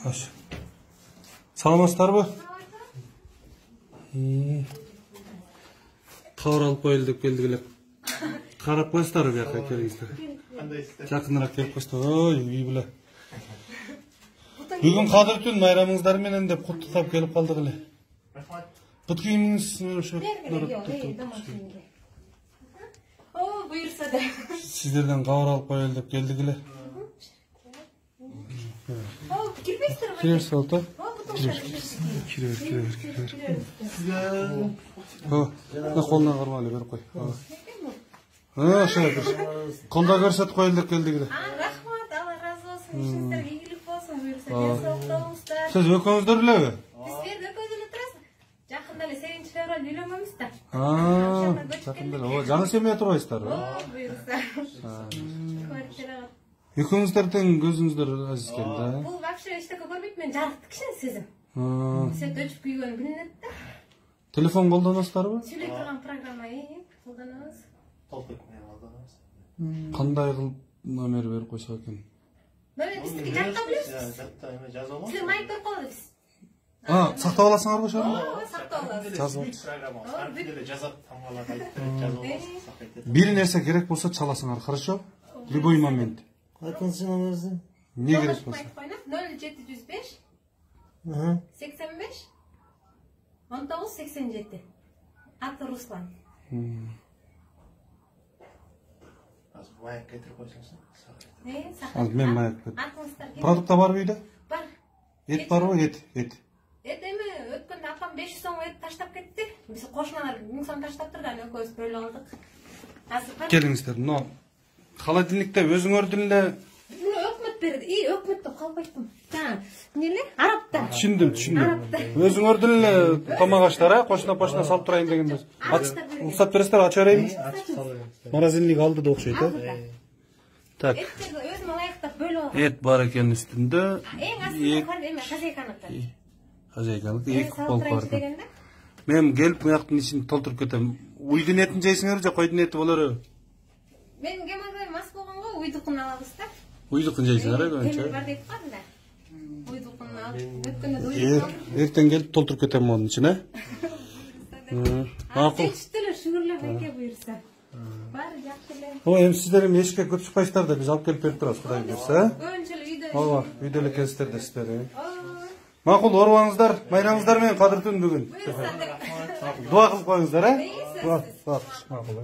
Hoş. Саламатсыздарбы? Тауар алып қойылды деп келдік элек. Қарап қойсыздар bu жаққа келіңіздер. Жақынырақ келіп қойсыздар. Ой, үй біле. Бүгін қадір түн майрамыңыздарменен деп құттықтап келіп қалдық эле. Бұт киіміңіз бұйырса да. Сіздерден қауар алып қойылды деп келдік эле. Кіресіз алты? Кіре бер. Қолынан қармайлы беріп қой. Шайыр. Қолда көрсет қойылдық келдік елі. Рахмат, Алла разы болсын. Ішіңіздерге игілік болсын, бұйырса. Денсаулықта болыңыздар. Сіз өкіңіздер біле бе? Біздер өкіңіздер тұрасыз. Жақында эле сегизинчилерге үйлөнмөмүз да. Жақында эле. Жаңы семья турбайсыздар ба? Бұйырса. Квартираға. Екеуіңіздердің көзіңіздер азиз екен да. Бұл вообще ештеңе көрмейді, мен жарықты кішкене сезім. Свет өчүп күйгөнү билинет да. Телефон қолданасыздар ба? Сүйлөй турган программа колдонобуз. Қандай қылып номер беріп қойса екен? Номер биздики жатта билесиз. Силер майып көрүп калды биз. Сақтап аласыңар ғой шағын? Сактап алабыз. Жазып бір нәрсе керек болса çalasыңар, хорошо? Любой момент. Айтыңызшы номеріңізді. Не керек болса? 0705 85 1987. Аты Руслан. Маяк кетіріп қойсаңыз. Мен маяк бет. Продукта бар үйде? Бар. Ет бар ғой, ет. Ет эми өткөндө апам 500 сом ет таштап кетти. Биз кошуналар 1000 сом таштап турду, аны экөөбүз бөлүп алдык. Келиңиздер, но холодильникте өзүңөрдүн эле өкмөт берди. Өкмөттө калбайттым. Эмне? Арапта. Түшүндүм. Өзүңөрдүн эле тамак аштар, кошуна салып турайын дегенде. Уруксат бересиздер, ачып берейин. Морозильник алды да окшойт, Так. Өзүм ылайыктап бөлүп алдым. Ет бар экен үстүндө. Эң астында хозяйканыкы. Хозяйканыкы 2 болуп бар экен. Мен келип мыяктын ичин толтуруп кетем. Уйдун этин жейсиңер же койдун эти болору? Менин гемоглобин мас болгонго уйдукун алабыз да. Уйдукун жейсиңер, Темир бар дейт го анда. Уйдукун алып, өткөндө уйдукун. Эртең келип толтуруп кетем монун ичине. Макул. Чечтилер, шүгүрлөп эке буйрса. Баары жакшы эле. Эми сиздер эми эшикке көп чыкпайсыздар да, биз алып келип берип турабыз, Кудай буйрса. Көбүнчө үйдө. Ооба, үйдө эле келсиздер да сиздер. Макул, оорубаңыздар, майрамыңыздар менен кадыр түн бүгүн. Дуа кылып коюңуздар, Макул.